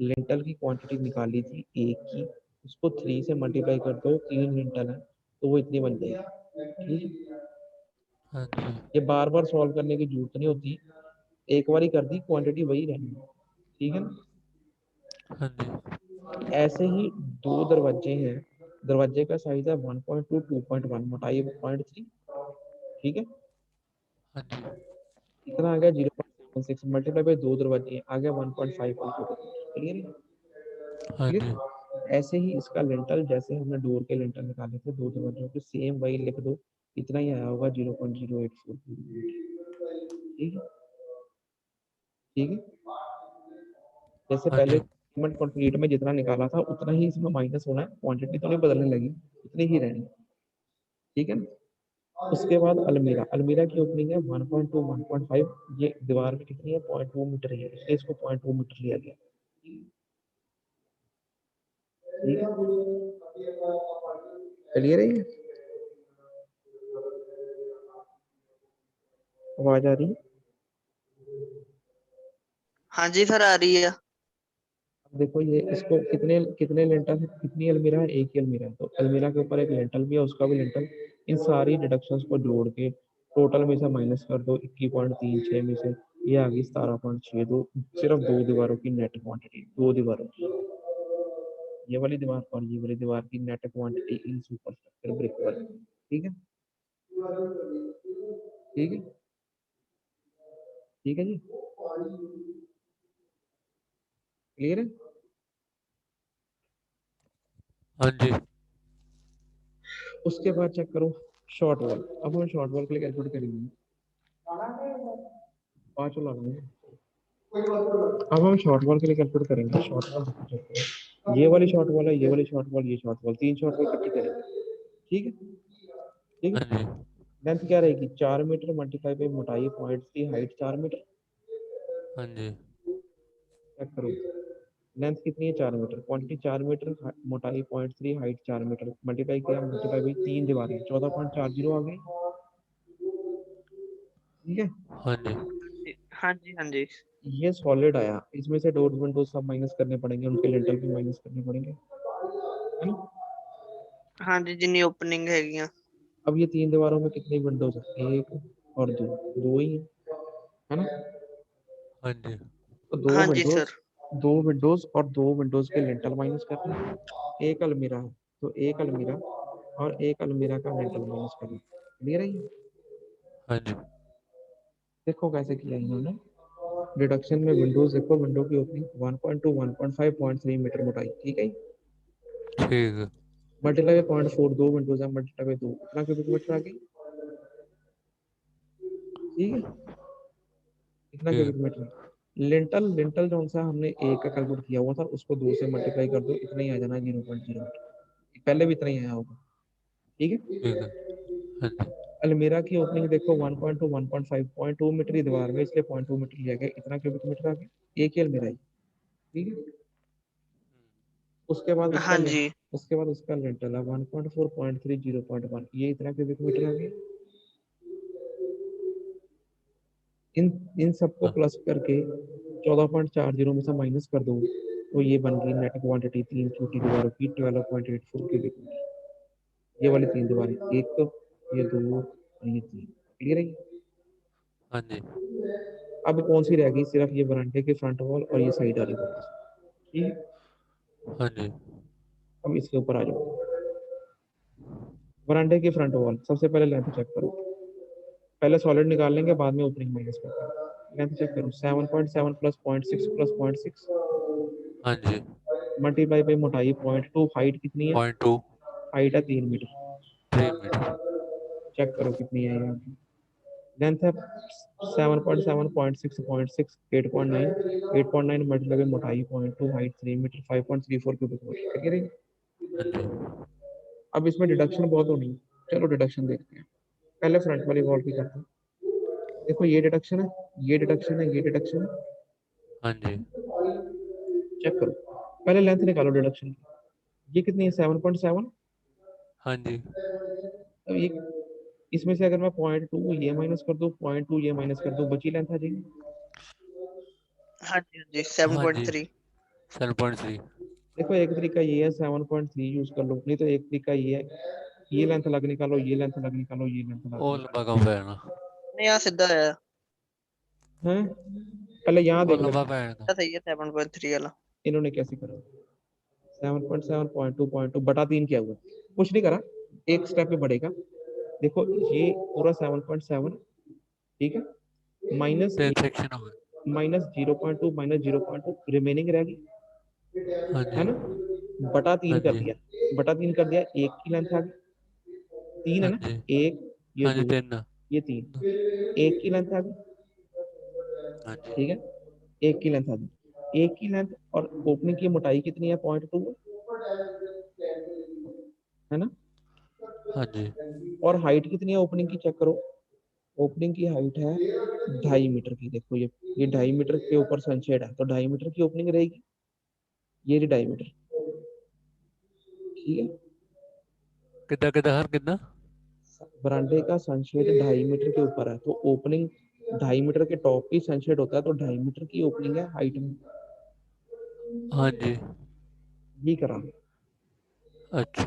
Lintel की quantity निकाली थी एक की, उसको 3 से मल्टीप्लाई कर दो, 3 लिंटल है तो वो इतनी बन जाएगी। ठीक है, हाँ जी। ये बार बार सॉल्व करने की जरूरत नहीं होती, एक बार ही कर दी क्वांटिटी वही रहनी है। ठीक है ना। हाँ जी। ऐसे ही दो दरवाजे हैं, दरवाजे का साइज है 1.2 2.1, मोटाई 0.3। ठीक है, हाँ जी। इतना आ गया 0.76 मल्टीप्लाई बाय दो दरवाजे आ गया 1.5। क्लियर है। हाँ ठीक जी। है, ऐसे ही इसका लिंटल जैसे हमने डोर के लिंटल निकाले थे दो दरवाजों के, सेम वही लिख दो, इतना ही आया होगा 0.084। ठीक है। ठीक है, जैसे हाँ पहले जी। पेमेंट कंप्लीट में जितना निकाला था उतना ही इसमें माइनस होना है, क्वांटिटी तो नहीं बदलने लगी, इतनी ही रहनी। ठीक है ना। उसके बाद अलमीरा, अलमीरा की ओपनिंग है 1.2 1.5, ये दीवार में कितनी है 0.2 मीटर है, इसलिए इसको 0.2 मीटर लिया गया। ठीक है, क्लियर है ये, आवाज आ रही है। हाँ जी सर, आ रही है। अब देखो ये इसको कितने कितने लिंटल है, कितनी अलमीरा है, एक ही अलमीरा है, तो अलमीरा के ऊपर एक लिंटल भी है, उसका भी लिंटल, इन सारी डिडक्शंस को जोड़ के टोटल में से माइनस कर दो 21.36 में से, ये आ गई 17.62, सिर्फ दो दीवारों की नेट क्वांटिटी, दो दीवारों की, ये वाली दीवार और ये वाली दीवार की net quantity in super structure brick work. ठीक है। ठीक है। ठीक है जी, क्लियर है। हाँ जी। उसके बाद चेक करो शॉर्ट वॉल, अब हम शॉर्ट वॉल के लिए कैलकुलेट करेंगे, पांचों लगाएंगे। अब हम शॉर्ट वॉल के लिए कैलकुलेट करेंगे, शॉर्ट वॉल चेक करो, ये वाली शॉर्ट वॉल है, ये वाली शॉर्ट वॉल, ये शॉर्ट वॉल, तीन शॉर्ट वॉल इकट्ठी करेंगे। ठीक है। ठीक हाँ है, जी। लेंथ क्या रहेगी 4 मीटर मल्टीप्लाई बाई मोटाई 0.3, हाइट 4 मीटर। हाँ जी। चेक करो लेंथ कितनी है 4 मीटर, क्वांटिटी 4 मीटर, मोटाई 0.3, हाइट 4 मीटर, मल्टीप्लाई किया, मल्टीप्लाई बाई तीन दीवारें 14.40 आ गई। ठीक है, हाँ जी। हाँ जी। हाँ जी। ये सॉलिड आया, इसमें से डोर विंडो सब माइनस करने पड़ेंगे, उनके लिंटल भी माइनस करने पड़ेंगे, है ना। हाँ जी, जिन्नी ओपनिंग हैगियां। अब ये तीन दीवारों में कितनी विंडोज है, एक और दो, दो ही है ना। हाँ जी। तो दो हाँ जी विंडोज, सर। दो विंडोज और दो विंडोज के लिंटल माइनस करना है, एक अलमीरा है तो एक अलमीरा और एक अलमीरा का लिंटल माइनस करना है। क्लियर है ये? हाँ जी। देखो कैसे किया इन्होंने, डिडक्शन में विंडोज देखो, विंडो की ओपनिंग 1.2 1.5 0.3 मीटर मोटाई। ठीक है, ठीक है। मल्टीप्लाई 0.4, दो विंडोज है, मल्टीप्लाई दो, इतना क्यूबिक मीटर आ गई। ठीक है, इतना ठीक क्यूबिक है। मीटर। लिंटल, लिंटल जो सा हमने एक का कैलकुलेट किया हुआ था उसको दो से मल्टीप्लाई कर दो, इतना ही आ जाना 0.0 मीटर, पहले भी इतना ही आया होगा। ठीक है, ठीक है। हाँ जी। अलमीरा की ओपनिंग देखो 1.2 1.5 0.2 मीटर की दीवार में, इसलिए 0.2 मीटर लिया गया, इतना क्यूबिक मीटर आ गया, एक ही अलमीरा है। ठीक है, उसके बाद उसका हाँ जी। उसके बाद उसका लिंटल है 1.4 0.3 0.1, ये इतना क्यूबिक मीटर आ गया। इन इन सबको हाँ। प्लस करके 14.40 में से माइनस कर दो, तो ये बन गई नेट क्वांटिटी तीन छोटी दीवारों की 12.84 क्यूबिक मीटर। ये वाली तीन दीवारें, एक तो, ये दो और ये तीन। क्लियर है। हाँ जी। अब कौन सी रह गई, सिर्फ ये बरामदे के फ्रंट वॉल और ये साइड वाली वॉल। ठीक है, हाँ जी। अब इसके ऊपर आ जाओ, बरामदे की फ्रंट वॉल सबसे पहले लेंथ चेक करो, पहले सॉलिड निकाल लेंगे बाद में ओपनिंग माइनस करते हैं। लेंथ चेक करो 7.7 प्लस 0.6 प्लस 0.6, हाँ जी। मल्टीप्लाई बाई मोटाई 0.2, हाइट कितनी है, 0.2 हाइट है 3 मीटर, 3 मीटर। चेक करो कितनी है यहाँ की। लेंथ है 7.7 0.6 0.6 8.9, 8.9 मल्टीप्लाई बाई मोटाई 0.2, हाइट 3 मीटर, 5.34 क्यूबिक मीटर। ठीक है, हाँ जी। अब इसमें डिडक्शन बहुत होनी है, चलो डिडक्शन देखते हैं, पहले फ्रंट वाली वॉल की करते हैं। देखो ये डिडक्शन है, ये डिडक्शन है, ये डिडक्शन है। हाँ जी। चेक करो, पहले लेंथ निकालो डिडक्शन की, ये कितनी है 7.7। हाँ जी। तो ये, इसमें से अगर मैं 0.2 ये माइनस कर दूं, 0.2 ये माइनस कर दूं, बची लेंथ आ जाएगी। हाँ जी। हाँ जी, सेवन हाँ पॉइंट जी। थ्री 7.3 देखो एक तरीका ये है 7.3 यूज कर लो, नहीं तो एक तरीका ये है, ये लेंथ अलग निकालो, ये लेंथ अलग निकालो, ये लेंथ अलग ਉਹ निकालो। ਲੰਬਾ ਕੰਮ ਪੈ ਜਾਣਾ नहीं यहाँ सीधा है। हैं पहले यहाँ ਉਹ देख ਲੰਬਾ लेते ਪੈ हैं ਜਾਣਾ सही है 7.3 वाला। इन्होंने कैसे करा। 7.7.2.2 बटा 3 क्या हुआ, कुछ नहीं करा, एक स्टेप पे बढ़ेगा। देखो ये पूरा 7.7, ठीक है, माइनस 3 सेक्शन हो गए माइनस 0.2 माइनस 0.2 रिमेनिंग रहेगी, है ਹਾਂਜੀ ना, बटा 3 कर ਹਾਂਜੀ दिया, बटा 3 कर दिया, एक की लेंथ आ गई, 3 है ना, ਹਾਂਜੀ एक ये ਹਾਂਜੀ 2 3 ये 3, एक की लेंथ आ गई, ਹਾਂਜੀ ठीक है, एक की लेंथ आ गई, एक की लेंथ और ओपनिंग की मोटाई कितनी है, 0.2 है ना, ਹਾਂਜੀ और हाइट कितनी है ओपनिंग की चेक करो, ओपनिंग की हाइट है 2.5 मीटर की। देखो ये 2.5 मीटर के ऊपर सनशेड है तो 2.5 मीटर की ओपनिंग रहेगी, ये 2.5 मीटर, ठीक है। ਕਿੱਦਾਂ ਕਿੱਦਾਂ ਹਰ ਕਿੱਦਾਂ बरामदे का सनशेड 2.5 मीटर के ऊपर है तो ओपनिंग 2.5 मीटर के टॉप की सनशेड होता है तो 2.5 मीटर की ओपनिंग है हाइट में, ਹਾਂਜੀ ये करा। ਅੱਛਾ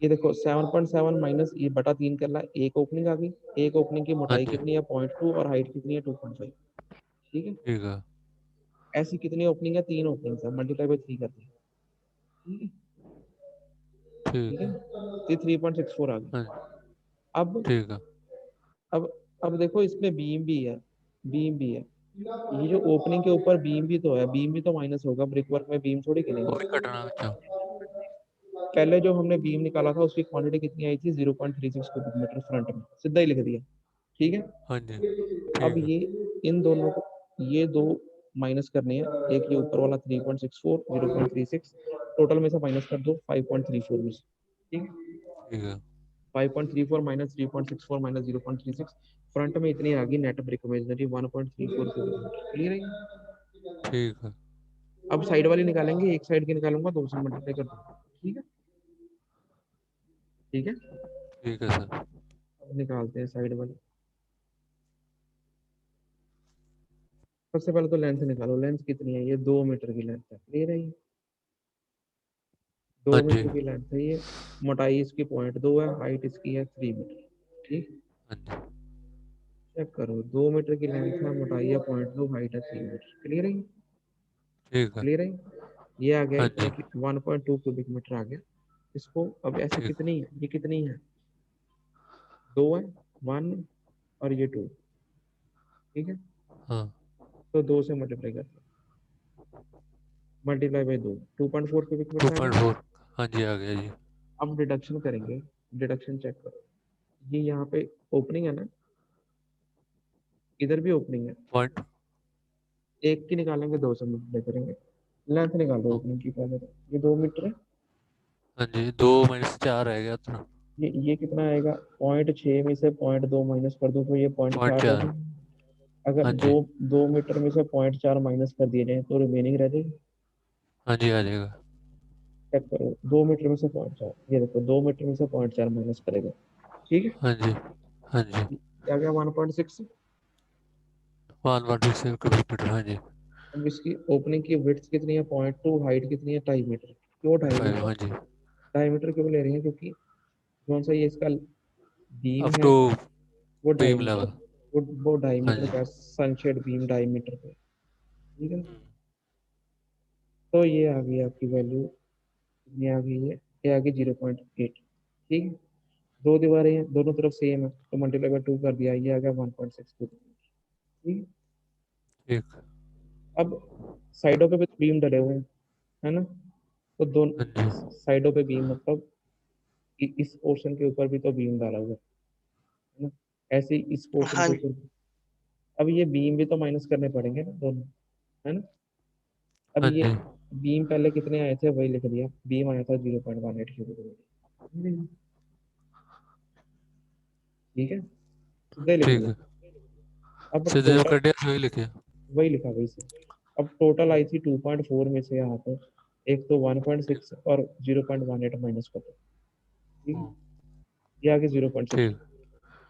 ये देखो 7.7 माइनस ये बटा 3 कर रहा है, एक ओपनिंग आ गई, एक ओपनिंग की मोटाई ਹਾਂਜੀ कितनी है 0.2 और हाइट कितनी है 2.5, ठीक है। ਠੀਕ ਆ ऐसी कितनी ओपनिंग है, 3 ओपनिंग है, मल्टीप्लाई बाई 3 करते हैं, ठीक है, ठीक ਠੀਕ है, ਆ तो 3.64 आ गई। ਹਾਂਜੀ अब ਠੀਕ ਆ अब अब देखो इसमें बीम भी है, बीम भी है, ये जो ओपनिंग के ऊपर बीम भी तो है, बीम भी तो माइनस होगा, ब्रिक वर्क में बीम थोड़ी ਉਹ गिनेंगे। ਵੀ ਕੱਟਣਾ ਵਿੱਚੋं पहले जो हमने बीम निकाला था उसकी क्वांटिटी कितनी आई थी, 0.36 क्यूबिक मीटर फ्रंट में, सीधा ही लिख दिया, ठीक है। ਹਾਂਜੀ अब ਠੀਕ ਆ ये इन दोनों को, ये दो माइनस करने हैं, एक ये ऊपर वाला 3.64 0.36, टोटल में से माइनस कर दो 5.34 में से, ठीक है। ਠੀਕ ਆ 5.34 माइनस 3.64 माइनस 0.36, फ्रंट में इतनी आ गई net brick imaginary 1.34 kilometre, clear है। ਠੀਕ ਆ अब साइड वाली निकालेंगे, एक साइड की निकालूंगा, दो से मल्टीप्लाई कर दूंगा, ठीक है, ठीक है। ਠੀਕ ਆ ਸਰ अब निकालते हैं साइड वाली। सबसे पहले तो लेंथ निकालो, लेंथ कितनी है, ये 2 मीटर की लेंथ है, क्लियर है, ये 2 ਹਾਂਜੀ मीटर की लेंथ है ये, मोटाई इसकी 0.2 है, हाइट इसकी है 3 मीटर, ठीक। ਹਾਂਜੀ चेक करो, 2 मीटर की लेंथ है, मोटाई है 0.2, हाइट है 3 मीटर, क्लियर है, ਠੀਕ ਆ क्लियर है। ये आ गया ਹਾਂਜੀ 1.2 क्यूबिक मीटर आ गया। इसको अब ऐसे ठीक कितनी है, ये कितनी है, 2 है, 1 और ये 2, ठीक है, हाँ तो 2 से मल्टीप्लाई करते हैं, मल्टीप्लाई बाई 2, 2.4 क्यूबिक मीटर आ गया। 2.4 ਹਾਂਜੀ आ गया जी अब डिडक्शन करेंगे, डिडक्शन चेक करो, ये यहाँ पे ओपनिंग है ना, इधर भी ओपनिंग है, पॉइंट एक की निकालेंगे, 2 से मल्टीप्लाई करेंगे, लेंथ निकालो ओपनिंग की पहले, तो ये 2 मीटर है, हाँ जी 2 माइनस 4 रह गया उतना ये कितना आएगा, 0.6 में से 0.2 माइनस कर दो तो ये 0.4 0.4 रहेगा। अगर हाँ दो जी 2 मीटर में से 0.4 माइनस कर दिए जाए तो रिमेनिंग रह जाएगी, हाँ जी आ जाएगा चेक करो, 2 मीटर में से 0.4, ये देखो 2 मीटर में से 0.4 माइनस करेगा, ठीक है, हाँ जी हाँ जी क्या गया 1.6। 1.6 किलोमीटर हाँ जी अब इसकी ओपनिंग की विड्थ कितनी है 0.2, हाइट कितनी है 2.5 मीटर, क्यों 5 2.5 मीटर, हाँ जी 2.5 मीटर क्यों ले रहे हैं, क्योंकि कौन सा ये इसका बीम अप है, टू वो ढाई बीम मीटर लेवल वो ढाई हाँ मीटर जी का सनशेड बीम 2.5 मीटर का, ठीक है। तो ये आ गई आपकी वैल्यू, ये आ गई है, ये आ गई 0.8, ठीक है। दो दीवारें हैं, दोनों तरफ सेम है तो मल्टीप्लाई बाय 2 कर दिया, ये आ गया 1.62, ठीक है। ठीक अब साइडों पे भी बीम डले हुए हैं, है ना, तो हाँ दोनों जी साइडों पे बीम मतलब इस पोर्शन के ऊपर भी तो बीम डाला हुआ है ना, ऐसे ही इस पोर्शन हाँ के ऊपर, अब ये बीम भी तो माइनस करने पड़ेंगे ना दोनों, है ना। अब हाँ ये जी बीम पहले कितने आए थे वही लिख दिया, बीम आया था 0.18 क्यूबिक, ठीक है, सीधे लिख ठीक दिया। है अब सीधे जो टोटल कटिया सही लिखे वही लिखा वही से, अब टोटल आई थी 2.4 में से यहाँ पे, एक तो 1.6 और 0.18 माइनस कर दो, ठीक है, ये आगे 0.6, ठीक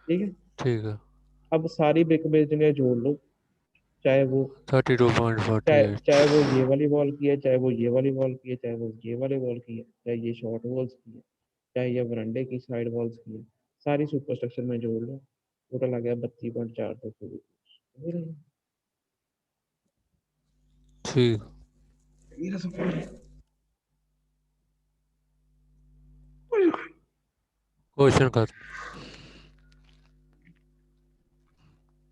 ठीक है। ठीक है अब सारी ब्रिक बेस जोड़ लो, चाहे वो 32.48 चाहे वो ये वाली वॉल की है, चाहे वो ये वाली वॉल की है, चाहे वो ये वाली वॉल की है, चाहे ये शॉर्ट वॉल्स की है, चाहे ये वरांडे की साइड वॉल्स की है, सारी सुपर स्ट्रक्चर में जोड़ लो, टोटल आ गया 32.4 ठीक क्वेश्चन कर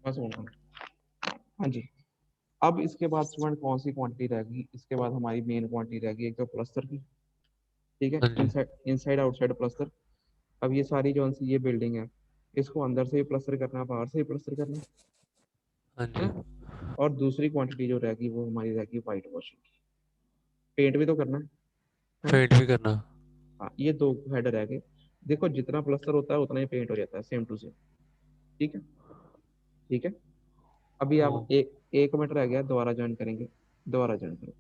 बस होना। हाँ जी, अब इसके बाद स्टूडेंट कौन सी क्वांटिटी रहेगी, इसके बाद हमारी मेन क्वांटिटी रहेगी एक तो प्लस्तर की, ठीक है, हाँ जी इनसाइड आउटसाइड प्लस्तर। अब ये सारी जो सी ये बिल्डिंग है, इसको अंदर से भी प्लस्तर करना है, बाहर से भी प्लस्तर करना हाँ है जी ना? और दूसरी क्वांटिटी जो रहेगी वो हमारी रहेगी वाइट वॉशिंग, पेंट भी तो करना है ना? पेंट भी करना हाँ, ये दो हेड रह गए। देखो जितना प्लस्तर होता है उतना ही पेंट हो जाता है, सेम टू सेम। ठीक है, ठीक है। अभी ओ आप एक मिनट रह गया, दोबारा ज्वाइन करेंगे, दोबारा ज्वाइन करो।